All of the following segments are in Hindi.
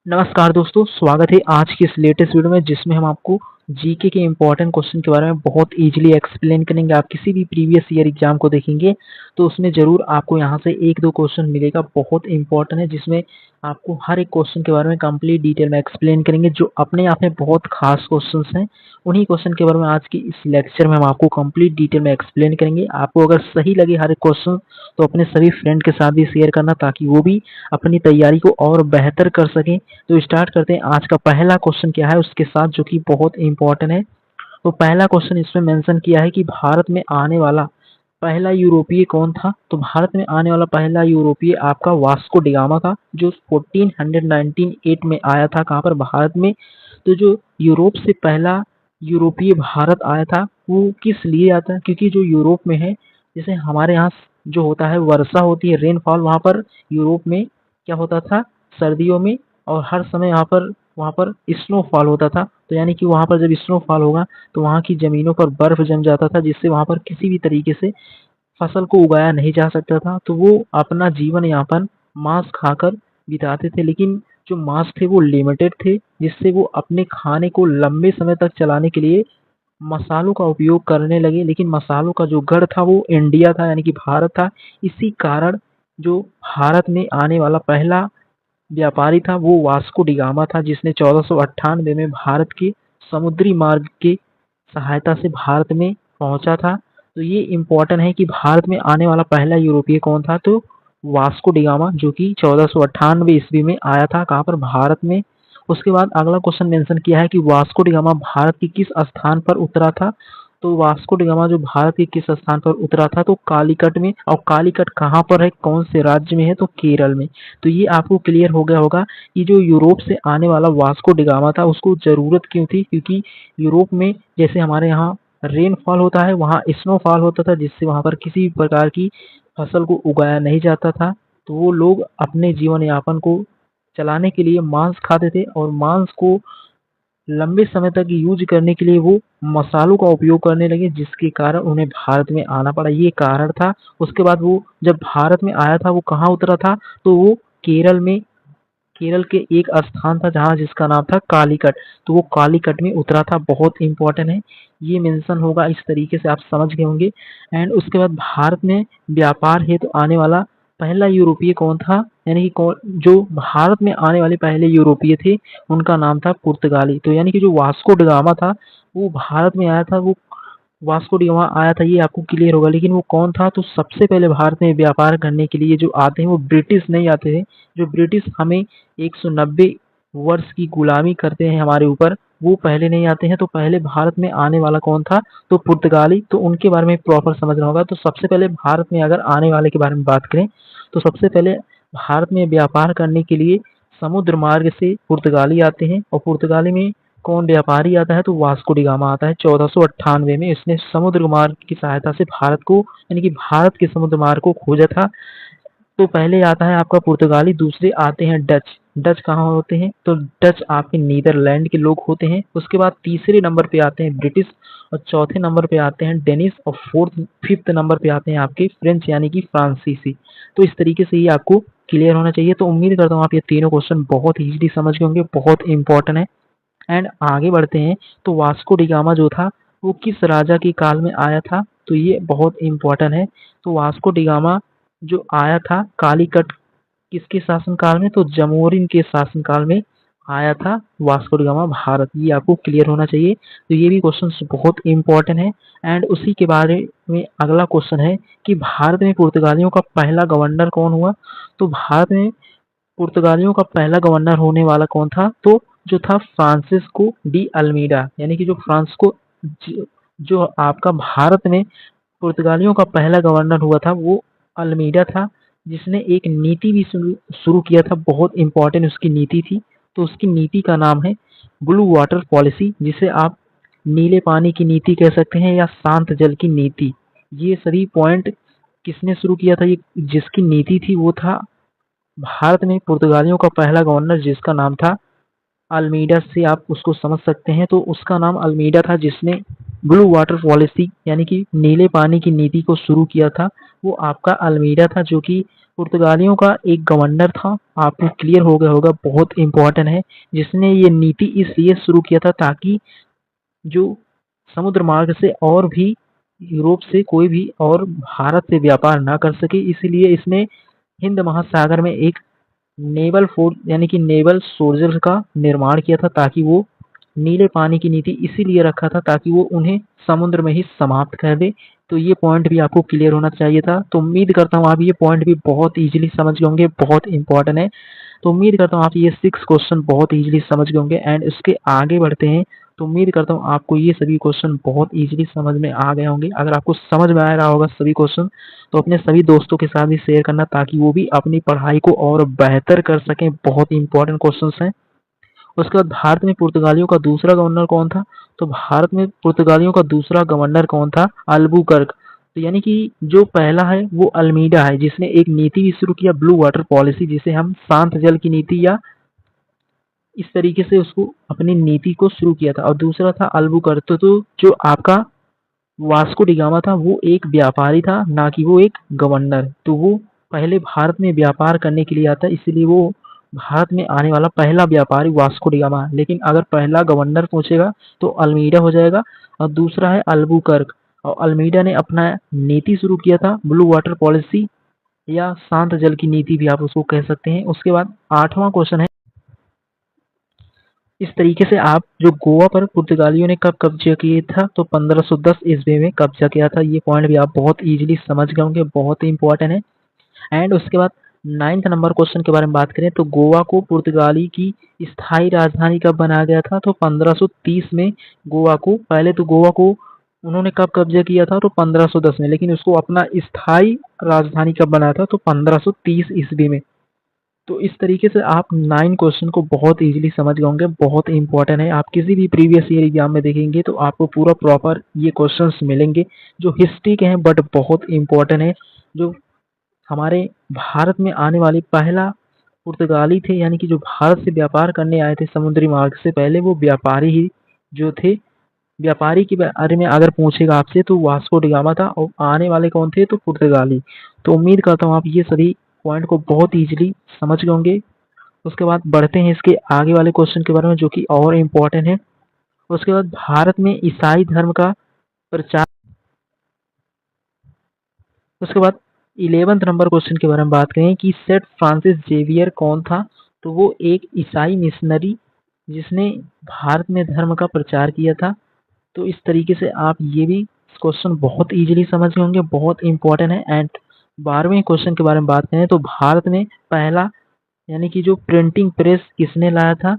नमस्कार दोस्तों, स्वागत है आज की इस लेटेस्ट वीडियो में जिसमें हम आपको जीके के इम्पोर्टेंट क्वेश्चन के बारे में बहुत इजीली एक्सप्लेन करेंगे। आप किसी भी प्रीवियस ईयर एग्जाम को देखेंगे तो उसमें ज़रूर आपको यहाँ से एक दो क्वेश्चन मिलेगा, बहुत इंपॉर्टेंट है, जिसमें आपको हर एक क्वेश्चन के बारे में कंप्लीट डिटेल में एक्सप्लेन करेंगे। जो अपने आप में बहुत खास क्वेश्चन हैं, उन्हीं क्वेश्चन के बारे में आज की इस लेक्चर में हम आपको कंप्लीट डिटेल में एक्सप्लेन करेंगे। आपको अगर सही लगे हर एक क्वेश्चन तो अपने सभी फ्रेंड के साथ भी शेयर करना, ताकि वो भी अपनी तैयारी को और बेहतर कर सकें। तो स्टार्ट करते हैं। आज का पहला क्वेश्चन क्या है उसके साथ, जो कि बहुत इंपॉर्टेंट है। तो पहला क्वेश्चन इसमें मेंशन किया है कि भारत में आने वाला पहला यूरोपीय कौन था। तो भारत में आने वाला पहला यूरोपीय आपका वास्को डिगामा था, जो 1498 में आया था। कहाँ पर? भारत में। तो जो यूरोप से पहला यूरोपीय भारत आया था वो किस लिए आता है? क्योंकि जो यूरोप में है, जैसे हमारे यहाँ जो होता है वर्षा होती है, रेनफॉल, वहाँ पर यूरोप में क्या होता था? सर्दियों में और हर समय वहाँ पर स्नोफॉल होता था। तो यानी कि वहाँ पर जब स्नोफॉल होगा तो वहाँ की ज़मीनों पर बर्फ जम जाता था, जिससे वहाँ पर किसी भी तरीके से फसल को उगाया नहीं जा सकता था। तो वो अपना जीवन यापन मांस खाकर बिताते थे, लेकिन जो मांस थे वो लिमिटेड थे, जिससे वो अपने खाने को लंबे समय तक चलाने के लिए मसालों का उपयोग करने लगे। लेकिन मसालों का जो गढ़ था वो इंडिया था, यानी कि भारत था। इसी कारण जो भारत में आने वाला पहला व्यापारी था वो वास्को डिगामा था, जिसने 1498 में भारत के समुद्री मार्ग की सहायता से भारत में पहुंचा था। तो ये इम्पोर्टेंट है कि भारत में आने वाला पहला यूरोपीय कौन था। तो वास्को डिगामा, जो कि 1498 ईस्वी में आया था। कहाँ पर? भारत में। उसके बाद अगला क्वेश्चन मेंशन किया है कि वास्को डिगामा भारत के किस स्थान पर उतरा था। तो वास्को डिगामा जो भारत के किस स्थान पर उतरा था? तो कालीकट में। और कालीकट कहाँ पर है, कौन से राज्य में है? तो केरल में। तो ये आपको क्लियर हो गया होगा कि जो यूरोप से आने वाला वास्को डिगामा था उसको ज़रूरत क्यों थी। क्योंकि यूरोप में जैसे हमारे यहाँ रेनफॉल होता है, वहाँ स्नोफॉल होता था, जिससे वहाँ पर किसी भी प्रकार की फसल को उगाया नहीं जाता था। तो वो लोग अपने जीवन यापन को चलाने के लिए मांस खाते थे, और मांस को लंबे समय तक यूज करने के लिए वो मसालों का उपयोग करने लगे, जिसके कारण उन्हें भारत में आना पड़ा। ये कारण था। उसके बाद वो जब भारत में आया था वो कहाँ उतरा था? तो वो केरल में। केरल के एक स्थान था जहाँ, जिसका नाम था कालीकट। तो वो कालीकट में उतरा था। बहुत इंपॉर्टेंट है, ये मेंशन होगा, इस तरीके से आप समझ गए होंगे। एंड उसके बाद भारत में व्यापार हेतु तो आने वाला पहला यूरोपीय कौन था, यानी कि कौन जो भारत में आने वाले पहले यूरोपीय थे, उनका नाम था पुर्तगाली। तो यानी कि जो वास्को ड गामा था वो भारत में आया था। वो वास्को डी गामा आया था, ये आपको क्लियर होगा। लेकिन वो कौन था? तो सबसे पहले भारत में व्यापार करने के लिए जो आते हैं वो ब्रिटिश नहीं आते थे। जो ब्रिटिश हमें 190 वर्ष की गुलामी करते हैं हमारे ऊपर, वो पहले नहीं आते हैं। तो पहले भारत में आने वाला कौन था? तो पुर्तगाली। तो उनके बारे में प्रॉपर समझना होगा। तो सबसे पहले भारत में अगर आने वाले के बारे में बात करें तो सबसे पहले भारत में व्यापार करने के लिए समुद्र मार्ग से पुर्तगाली आते हैं। और पुर्तगाली में कौन व्यापारी आता है? तो वास्को डी गामा आता है 1498 में। इसने समुद्र मार्ग की सहायता से भारत को, यानी कि भारत के समुद्र मार्ग को खोजा था। तो पहले आता है आपका पुर्तगाली, दूसरे आते हैं डच। डच कहाँ होते हैं? तो डच आपके नीदरलैंड के लोग होते हैं। उसके बाद तीसरे नंबर पे आते हैं ब्रिटिश, और चौथे नंबर पे आते हैं डेनिश, और फिफ्थ नंबर पे आते हैं आपके फ्रेंच, यानी कि फ्रांसीसी। तो इस तरीके से ये आपको क्लियर होना चाहिए। तो उम्मीद करता हूँ आप ये तीनों क्वेश्चन बहुत ईजिली समझ गए होंगे, बहुत इंपॉर्टेंट है। एंड आगे बढ़ते हैं। तो वास्को डी गामा जो था वो किस राजा के काल में आया था? तो ये बहुत इंपॉर्टेंट है। तो वास्को डी गामा जो आया था कालीकट, किसके शासनकाल में? तो जमोरिन के शासनकाल में आया था वास्को डी गामा भारत। ये आपको क्लियर होना चाहिए। तो ये भी क्वेश्चन बहुत इंपॉर्टेंट है। एंड उसी के बारे में अगला क्वेश्चन है कि भारत में पुर्तगालियों का पहला गवर्नर कौन हुआ। तो भारत में पुर्तगालियों का पहला गवर्नर होने वाला कौन था? तो जो था फ्रांसिस्को डी अल्मीडा, यानी कि जो फ्रांसिस्को जो आपका भारत में पुर्तगालियों का पहला गवर्नर हुआ था वो अल्मीडा था, जिसने एक नीति भी शुरू किया था। बहुत इंपॉर्टेंट उसकी नीति थी। तो उसकी नीति का नाम है ब्लू वाटर पॉलिसी, जिसे आप नीले पानी की नीति कह सकते हैं या शांत जल की नीति। ये सभी पॉइंट किसने शुरू किया था? ये जिसकी नीति थी वो था भारत में पुर्तगालियों का पहला गवर्नर, जिसका नाम था अल्मीडा। से आप उसको समझ सकते हैं। तो उसका नाम अल्मीडा था, जिसने ब्लू वाटर पॉलिसी यानी कि नीले पानी की नीति को शुरू किया था वो आपका अल्मीडा था, जो कि पुर्तगालियों का एक गवर्नर था। आपको क्लियर हो गया होगा, बहुत इंपॉर्टेंट है। जिसने ये नीति इसलिए शुरू किया था ताकि जो समुद्र मार्ग से और भी यूरोप से कोई भी और भारत से व्यापार ना कर सके, इसलिए इसने हिंद महासागर में एक नेवल फोर्स यानी कि नेवल सोल्जर्स का निर्माण किया था, ताकि वो नीले पानी की नीति इसीलिए रखा था ताकि वो उन्हें समुद्र में ही समाप्त कर दे। तो ये पॉइंट भी आपको क्लियर होना चाहिए था। तो उम्मीद करता हूँ आप ये पॉइंट भी बहुत इजीली समझ गए होंगे, बहुत इंपॉर्टेंट है। तो उम्मीद करता हूँ आप ये 6 क्वेश्चन बहुत इजीली समझ गए होंगे। एंड इसके आगे बढ़ते हैं, तो उम्मीद करता हूँ आपको ये सभी क्वेश्चन बहुत इजीली समझ में आ गए होंगे। अगर आपको समझ में आ रहा होगा सभी क्वेश्चन, तो अपने सभी दोस्तों के साथ भी शेयर करना ताकि वो भी अपनी पढ़ाई को और बेहतर कर सकें। बहुत ही इंपॉर्टेंट क्वेश्चन हैं। उसके बाद भारत में पुर्तगालियों का दूसरा गवर्नर कौन था? तो भारत में पुर्तगालियों का दूसरा गवर्नर कौन था? अल्बुकर्क। तो यानी कि जो पहला है वो अल्मीडा है, जिसने एक नीति भी शुरू किया, ब्लू वाटर पॉलिसी, जिसे हम शांत जल की नीति या इस तरीके से उसको अपनी नीति को शुरू किया था। और दूसरा था अल्बुकर्क। तो जो आपका वास्को डिगामा था वो एक व्यापारी था, ना कि वो एक गवर्नर। तो वो पहले भारत में व्यापार करने के लिए आता, इसलिए वो भारत में आने वाला पहला व्यापारी वास्को डिगामा है। लेकिन अगर पहला गवर्नर पूछेगा तो अल्मीडा हो जाएगा, और दूसरा है अल्बुकर्क। और अल्मीडा ने अपना नीति शुरू किया था, ब्लू वाटर पॉलिसी या शांत जल की नीति भी आप उसको कह सकते हैं। उसके बाद 8वां क्वेश्चन है, इस तरीके से आप जो गोवा पर पुर्तगालियों ने कब कब्जा किया था? तो 1510 ईस्वी में कब्जा किया था। ये पॉइंट भी आप बहुत इजीली समझ गए होंगे, बहुत ही इंपॉर्टेंट है। एंड उसके बाद 9th नंबर क्वेश्चन के बारे में बात करें, तो गोवा को पुर्तगाली की स्थायी राजधानी कब बनाया गया था? तो 1530 में गोवा को, पहले तो गोवा को उन्होंने कब कब्जा किया था? तो 1510 में, लेकिन उसको अपना स्थायी राजधानी कब बनाया था? तो 1530 ईस्वी में। तो इस तरीके से आप 9 क्वेश्चन को बहुत इजीली समझ गए होंगे, बहुत इंपॉर्टेंट है। आप किसी भी प्रीवियस ईयर एग्जाम में देखेंगे तो आपको पूरा प्रॉपर ये क्वेश्चंस मिलेंगे जो हिस्ट्री के हैं, बट बहुत इंपॉर्टेंट है। जो हमारे भारत में आने वाले पहला पुर्तगाली थे, यानी कि जो भारत से व्यापार करने आए थे समुद्री मार्ग से, पहले वो व्यापारी ही जो थे। व्यापारी के बारे में अगर पूछेगा आपसे तो वास्को डिगामा था, और आने वाले कौन थे? तो पुर्तगाली। तो उम्मीद करता हूँ आप ये सभी पॉइंट को बहुत इजीली समझ गए होंगे। उसके बाद बढ़ते हैं इसके आगे वाले क्वेश्चन के बारे में, जो कि और इम्पोर्टेंट है। उसके बाद भारत में ईसाई धर्म का प्रचार। उसके बाद 11th नंबर क्वेश्चन के बारे में बात करें कि सेंट फ्रांसिस जेवियर कौन था? तो वो एक ईसाई मिशनरी जिसने भारत में धर्म का प्रचार किया था। तो इस तरीके से आप ये भी क्वेश्चन बहुत इजीली समझ गए होंगे, बहुत इंपॉर्टेंट है। एंड 12वें क्वेश्चन के बारे में बात करें, तो भारत में पहला यानी कि जो प्रिंटिंग प्रेस किसने लाया था?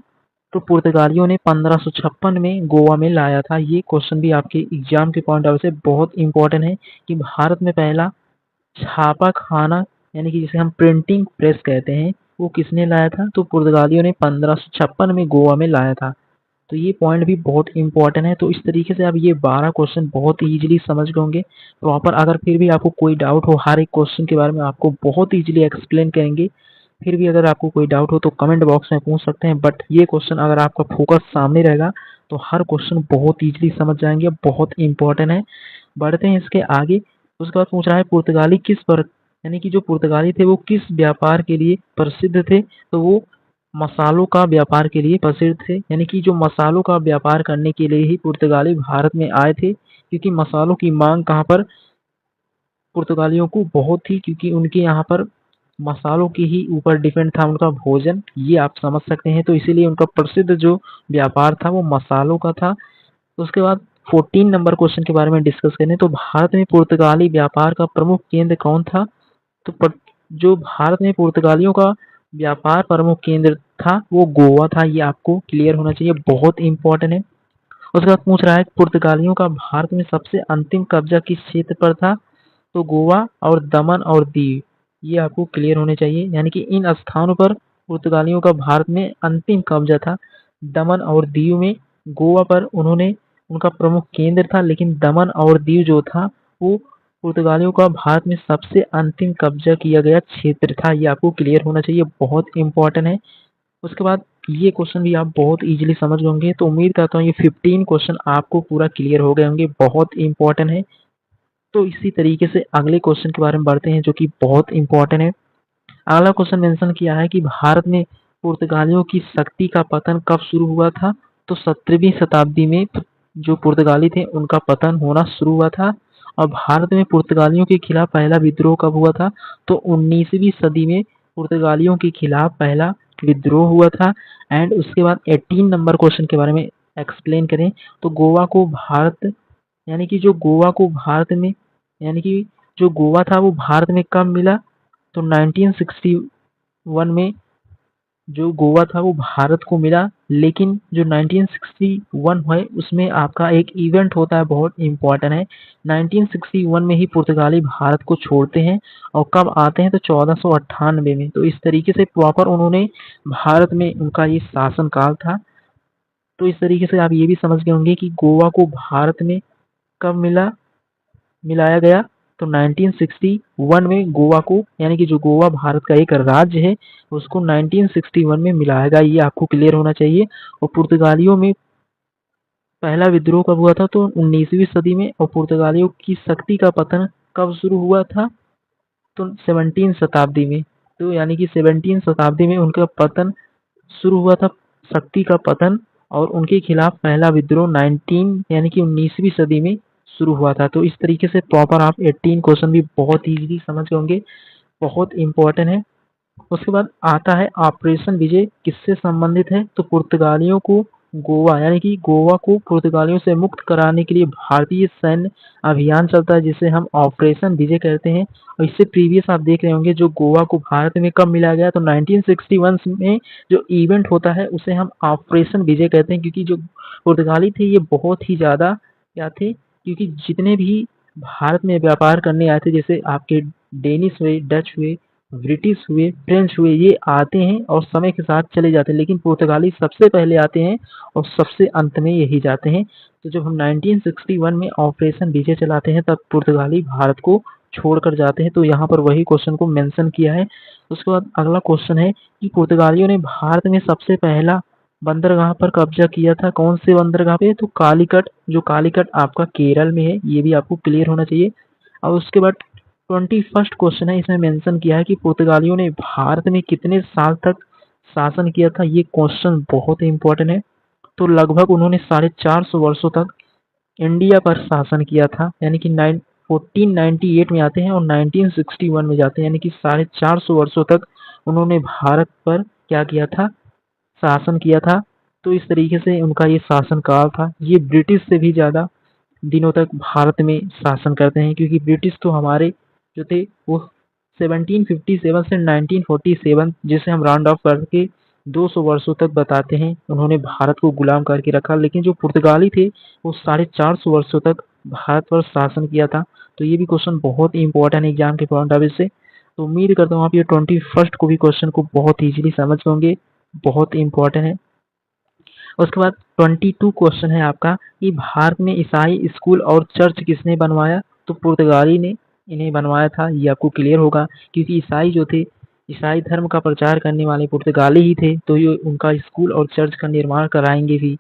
तो पुर्तगालियों ने 1556 में गोवा में लाया था। ये क्वेश्चन भी आपके एग्जाम के पॉइंट ऑफ व्यू से बहुत इंपॉर्टेंट है कि भारत में पहला छापा खाना यानी कि जिसे हम प्रिंटिंग प्रेस कहते हैं, वो किसने लाया था? तो पुर्तगालियों ने 1556 में गोवा में लाया था। तो ये पॉइंट भी बहुत इंपॉर्टेंट है। तो इस तरीके से आप ये 12 क्वेश्चन बहुत इजीली समझ गए होंगे प्रॉपर। अगर फिर भी आपको कोई डाउट हो, हर एक क्वेश्चन के बारे में आपको बहुत इजीली एक्सप्लेन करेंगे। फिर भी अगर आपको कोई डाउट हो तो कमेंट बॉक्स में पूछ सकते हैं। बट ये क्वेश्चन अगर आपका फोकस सामने रहेगा तो हर क्वेश्चन बहुत इजीली समझ जाएंगे, बहुत इंपॉर्टेंट है। बढ़ते हैं इसके आगे। उसके बाद पूछ रहा है पुर्तगाली किस पर यानी कि जो पुर्तगाली थे वो किस व्यापार के लिए प्रसिद्ध थे? तो वो मसालों का व्यापार के लिए प्रसिद्ध थे, यानी कि जो मसालों का व्यापार करने के लिए ही पुर्तगाली भारत में आए थे, क्योंकि मसालों की मांग कहाँ पर पुर्तगालियों को बहुत थी, क्योंकि उनके यहाँ पर मसालों के ही ऊपर डिपेंड था उनका भोजन। ये आप समझ सकते हैं। तो इसीलिए उनका प्रसिद्ध जो व्यापार था वो मसालों का था। उसके बाद 14 नंबर क्वेश्चन के बारे में डिस्कस करें, तो भारत में पुर्तगाली व्यापार का प्रमुख केंद्र कौन था? तो जो भारत में पुर्तगालियों का व्यापार प्रमुख केंद्र था वो गोवा था। ये आपको क्लियर होना चाहिए, बहुत इंपॉर्टेंट है। उसके बाद पूछ रहा है पुर्तगालियों का भारत में सबसे अंतिम कब्जा किस क्षेत्र पर था? तो गोवा और दमन और दीव। ये आपको क्लियर होने चाहिए, यानी कि इन स्थानों पर पुर्तगालियों का भारत में अंतिम कब्जा था। दमन और दीव में, गोवा पर उन्होंने उनका प्रमुख केंद्र था, लेकिन दमन और दीव जो था वो पुर्तगालियों का भारत में सबसे अंतिम कब्जा किया गया क्षेत्र था। ये आपको क्लियर होना चाहिए, बहुत इंपॉर्टेंट है। उसके बाद ये क्वेश्चन भी आप बहुत इजीली समझ गए होंगे। तो उम्मीद करता हूँ ये 15 क्वेश्चन आपको पूरा क्लियर हो गए होंगे, बहुत इंपॉर्टेंट है। तो इसी तरीके से अगले क्वेश्चन के बारे में बढ़ते हैं जो कि बहुत इंपॉर्टेंट है। अगला क्वेश्चन मेंशन किया है कि भारत में पुर्तगालियों की शक्ति का पतन कब शुरू हुआ था। तो 17वीं शताब्दी में जो पुर्तगाली थे उनका पतन होना शुरू हुआ था। और भारत में पुर्तगालियों के खिलाफ पहला विद्रोह कब हुआ था। तो 19वीं सदी में पुर्तगालियों के खिलाफ पहला विद्रोह हुआ था। एंड उसके बाद 18 नंबर क्वेश्चन के बारे में एक्सप्लेन करें तो गोवा को भारत यानी कि जो गोवा को भारत में यानी कि जो गोवा था वो भारत में कब मिला। तो 1961 में जो गोवा था वो भारत को मिला। लेकिन जो 1961 है उसमें आपका एक इवेंट होता है, बहुत इंपॉर्टेंट है। 1961 में ही पुर्तगाली भारत को छोड़ते हैं और कब आते हैं तो 1498 में। तो इस तरीके से प्रॉपर उन्होंने भारत में उनका ये शासन काल था। तो इस तरीके से आप ये भी समझ गए होंगे कि गोवा को भारत में कब मिलाया गया। तो 1961 में गोवा को यानी कि जो गोवा भारत का एक राज्य है उसको 1961 में मिलाया गया, ये आपको क्लियर होना चाहिए। और पुर्तगालियों में पहला विद्रोह कब हुआ था तो 19वीं सदी में। और पुर्तगालियों की शक्ति का पतन कब शुरू हुआ था तो 17 शताब्दी में। तो यानी कि 17 शताब्दी में उनका पतन शुरू हुआ था, शक्ति का पतन। और उनके खिलाफ पहला विद्रोह 19 यानी कि 19वीं सदी में शुरू हुआ था। तो इस तरीके से प्रॉपर आप 18 क्वेश्चन भी बहुत इजीली समझ गए होंगे, बहुत इंपॉर्टेंट है। उसके बाद आता है ऑपरेशन विजय किससे संबंधित है। तो पुर्तगालियों को गोवा यानी कि गोवा को पुर्तगालियों से मुक्त कराने के लिए भारतीय सैन्य अभियान चलता है जिसे हम ऑपरेशन विजय कहते हैं। और इससे प्रीवियस आप देख रहे होंगे जो गोवा को भारत में कब मिला गया तो 1961 में जो इवेंट होता है उसे हम ऑपरेशन विजय कहते हैं। क्योंकि जो पुर्तगाली थे ये बहुत ही ज़्यादा क्या थे, क्योंकि जितने भी भारत में व्यापार करने आए थे जैसे आपके डेनिश हुए, डच हुए, ब्रिटिश हुए, फ्रेंच हुए, ये आते हैं और समय के साथ चले जाते हैं। लेकिन पुर्तगाली सबसे पहले आते हैं और सबसे अंत में यही जाते हैं। तो जब हम 1961 में ऑपरेशन विजय चलाते हैं तब पुर्तगाली भारत को छोड़कर जाते हैं। तो यहाँ पर वही क्वेश्चन को मेंशन किया है। उसके बाद अगला क्वेश्चन है कि पुर्तगालियों ने भारत में सबसे पहला बंदरगाह पर कब्जा किया था, कौन से बंदरगाह पे। तो कालीकट, जो कालीकट आपका केरल में है, ये भी आपको क्लियर होना चाहिए। और उसके बाद 21st क्वेश्चन है, इसमें मेंशन किया है कि पुर्तगालियों ने भारत में कितने साल तक शासन किया था। ये क्वेश्चन बहुत ही इंपॉर्टेंट है। तो लगभग उन्होंने 450 वर्षों तक इंडिया पर शासन किया था। यानी कि 1498 में आते हैं और 1961 में जाते हैं, यानी कि 450 वर्षों तक उन्होंने भारत पर क्या किया था, शासन किया था। तो इस तरीके से उनका ये शासन काल था। ये ब्रिटिश से भी ज़्यादा दिनों तक भारत में शासन करते हैं, क्योंकि ब्रिटिश तो हमारे जो थे वो 1757 से 1947 जिसे हम राउंड ऑफ करके 200 वर्षों तक बताते हैं उन्होंने भारत को गुलाम करके रखा। लेकिन जो पुर्तगाली थे वो 450 वर्षों तक भारत पर शासन किया था। तो ये भी क्वेश्चन बहुत ही इंपॉर्टेंट है एग्जाम के पॉइंट ऑफ व्यू से। तो उम्मीद करता हूँ आप ये 21st को भी क्वेश्चन को बहुत ईजिली समझ होंगे, बहुत इंपॉर्टेंट है। उसके बाद 22 क्वेश्चन है आपका कि भारत में ईसाई स्कूल और चर्च किसने बनवाया। तो पुर्तगाली ने इन्हें बनवाया था, ये आपको क्लियर होगा। क्योंकि ईसाई जो थे, ईसाई धर्म का प्रचार करने वाले पुर्तगाली ही थे, तो ये उनका स्कूल और चर्च का निर्माण कराएंगे भी।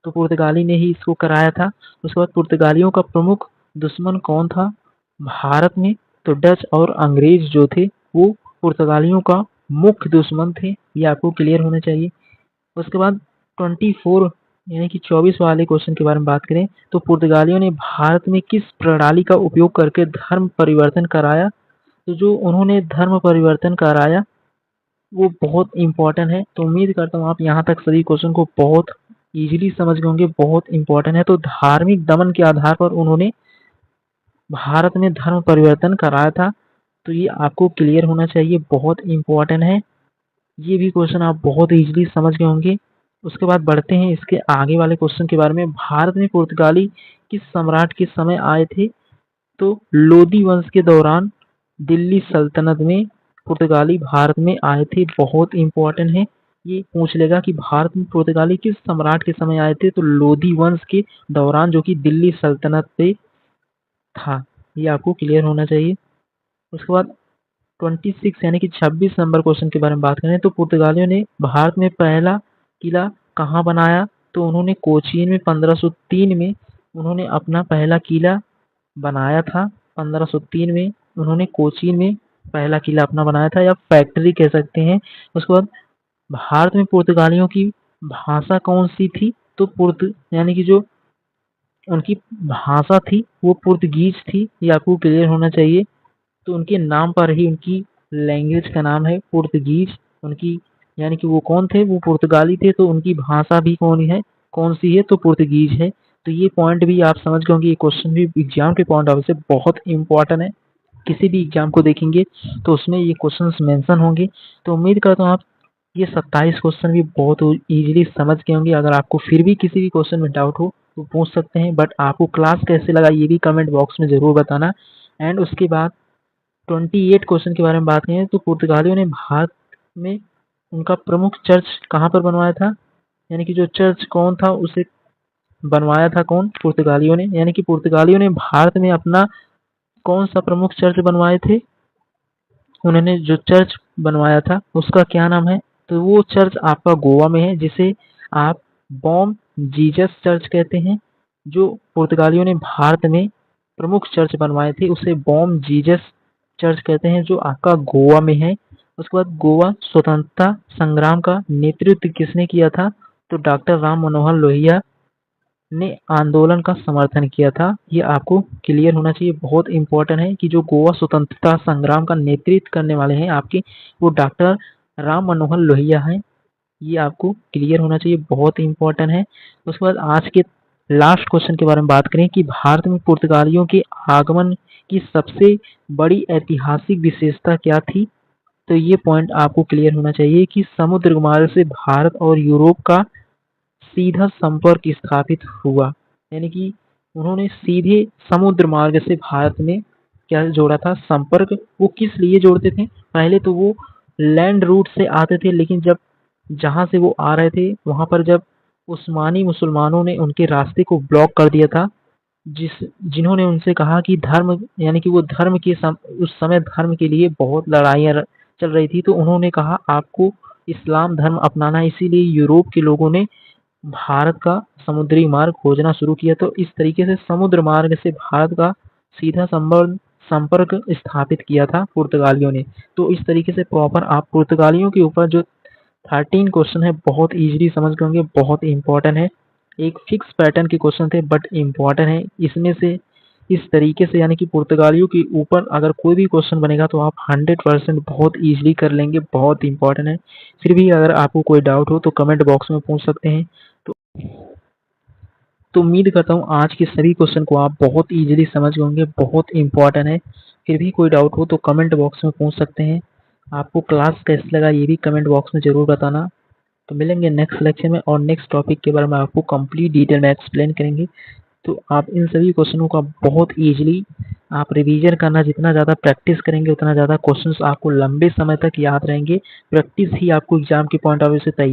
तो पुर्तगाली ने ही इसको कराया था। उसके बाद पुर्तगालियों का प्रमुख दुश्मन कौन था भारत में। तो डच और अंग्रेज जो थे वो पुर्तगालियों का मुख्य दुश्मन थे, ये आपको क्लियर होना चाहिए। उसके बाद 24 यानी कि 24 वाले क्वेश्चन के बारे में बात करें तो पुर्तगालियों ने भारत में किस प्रणाली का उपयोग करके धर्म परिवर्तन कराया। तो जो उन्होंने धर्म परिवर्तन कराया वो बहुत इंपॉर्टेंट है। तो उम्मीद करता हूँ आप यहाँ तक सभी क्वेश्चन को बहुत इजीली समझ गए होंगे, बहुत इंपॉर्टेंट है। तो धार्मिक दमन के आधार पर उन्होंने भारत में धर्म परिवर्तन कराया था, तो ये आपको क्लियर होना चाहिए, बहुत इंपॉर्टेंट है। ये भी क्वेश्चन आप बहुत इजीली समझ गए होंगे। उसके बाद बढ़ते हैं इसके आगे वाले क्वेश्चन के बारे में। भारत में पुर्तगाली किस सम्राट के समय आए थे। तो लोदी वंश के दौरान दिल्ली सल्तनत में पुर्तगाली भारत में आए थे, बहुत इंपॉर्टेंट है। ये पूछ लेगा कि भारत में पुर्तगाली किस सम्राट के समय आए थे। तो लोदी वंश के दौरान, जो कि दिल्ली सल्तनत पे था, ये आपको क्लियर होना चाहिए। उसके बाद 26 यानी कि 26 नंबर क्वेश्चन के बारे में बात करें तो पुर्तगालियों ने भारत में पहला किला कहाँ बनाया? तो उन्होंने कोचीन में 1503 में उन्होंने अपना पहला किला बनाया था। 1503 में उन्होंने कोचीन में पहला किला अपना बनाया था, या फैक्ट्री कह सकते हैं। उसके बाद भारत में पुर्तगालियों की भाषा कौन सी थी? तो यानी कि जो उनकी भाषा थी वो पुर्तगीज थी, ये आपको क्लियर होना चाहिए। तो उनके नाम पर ही उनकी लैंग्वेज का नाम है पुर्तगीज। उनकी यानी कि वो कौन थे? वो पुर्तगाली थे, तो उनकी भाषा भी कौन सी है? तो पुर्तगीज है। तो ये पॉइंट भी आप समझ गए होंगे, ये क्वेश्चन भी एग्जाम के पॉइंट ऑफ व्यू से बहुत इंपॉर्टेंट है। किसी भी एग्जाम को देखेंगे तो उसमें ये क्वेश्चंस मेंशन होंगे। तो उम्मीद करता हूँ आप ये 27 क्वेश्चन भी बहुत इजीली समझ गए होंगे। अगर आपको फिर भी किसी भी क्वेश्चन में डाउट हो तो पूछ सकते हैं, बट आपको क्लास कैसे लगा ये भी कमेंट बॉक्स में ज़रूर बताना। एंड उसके बाद 28 क्वेश्चन के बारे में बात करें तो पुर्तगालियों ने भारत में उनका प्रमुख चर्च कहाँ पर बनवाया था? यानी कि जो चर्च कौन था उसे बनवाया था कौन? पुर्तगालियों ने। यानी कि पुर्तगालियों ने भारत में अपना कौन सा प्रमुख चर्च बनवाए थे? उन्होंने जो चर्च बनवाया था उसका क्या नाम है? तो वो चर्च आपका गोवा में है, जिसे आप बॉम जीसस चर्च कहते हैं। जो पुर्तगालियों ने भारत में प्रमुख चर्च बनवाए थे उसे बॉम जीसस चर्च कहते हैं, जो आपका गोवा में है। उसके बाद गोवा स्वतंत्रता संग्राम का नेतृत्व किसने किया था? तो डॉक्टर राम मनोहर लोहिया ने आंदोलन का समर्थन किया था। ये आपको क्लियर होना चाहिए, बहुत इंपॉर्टेंट है कि जो गोवा स्वतंत्रता संग्राम का नेतृत्व करने वाले हैं आपके, वो डॉक्टर राम मनोहर लोहिया हैं। ये आपको क्लियर होना चाहिए, बहुत इंपॉर्टेंट है। उसके बाद आज के लास्ट क्वेश्चन के बारे में बात करें कि भारत में पुर्तगालियों के आगमन की सबसे बड़ी ऐतिहासिक विशेषता क्या थी? तो ये पॉइंट आपको क्लियर होना चाहिए कि समुद्र मार्ग से भारत और यूरोप का सीधा संपर्क स्थापित हुआ। यानी कि उन्होंने सीधे समुद्र मार्ग से भारत में क्या जोड़ा था? संपर्क। वो किस लिए जोड़ते थे? पहले तो वो लैंड रूट से आते थे, लेकिन जब जहाँ से वो आ रहे थे वहाँ पर जब उस्मानी मुसलमानों ने उनके रास्ते को ब्लॉक कर दिया था, जिन्होंने उनसे कहा कि धर्म यानी कि वो धर्म के उस समय धर्म के लिए बहुत लड़ाइयाँ चल रही थी, तो उन्होंने कहा आपको इस्लाम धर्म अपनाना है। इसीलिए यूरोप के लोगों ने भारत का समुद्री मार्ग खोजना शुरू किया। तो इस तरीके से समुद्र मार्ग से भारत का सीधा संपर्क स्थापित किया था पुर्तगालियों ने। तो इस तरीके से प्रॉपर आप पुर्तगालियों के ऊपर जो 13 क्वेश्चन है बहुत इजीली समझ गए होंगे, बहुत इंपॉर्टेंट है। एक फिक्स पैटर्न के क्वेश्चन थे बट इंपॉर्टेंट है। इसमें से इस तरीके से यानी कि पुर्तगालियों के ऊपर अगर कोई भी क्वेश्चन बनेगा तो आप 100% बहुत इजीली कर लेंगे, बहुत इंपॉर्टेंट है। फिर भी अगर आपको कोई डाउट हो तो कमेंट बॉक्स में पूछ सकते हैं। तो उम्मीद करता हूँ आज के सभी क्वेश्चन को आप बहुत इजीली समझ गए होंगे, बहुत इंपॉर्टेंट है। फिर भी कोई डाउट हो तो कमेंट बॉक्स में पूछ सकते हैं। आपको क्लास कैसे लगा ये भी कमेंट बॉक्स में ज़रूर बताना। तो मिलेंगे नेक्स्ट लेक्चर में और नेक्स्ट टॉपिक के बारे में आपको कंप्लीट डिटेल में एक्सप्लेन करेंगे। तो आप इन सभी क्वेश्चनों का बहुत इजीली आप रिवीजन करना, जितना ज़्यादा प्रैक्टिस करेंगे उतना ज़्यादा क्वेश्चंस आपको लंबे समय तक याद रहेंगे। प्रैक्टिस ही आपको एग्जाम के पॉइंट ऑफ व्यू से तैयार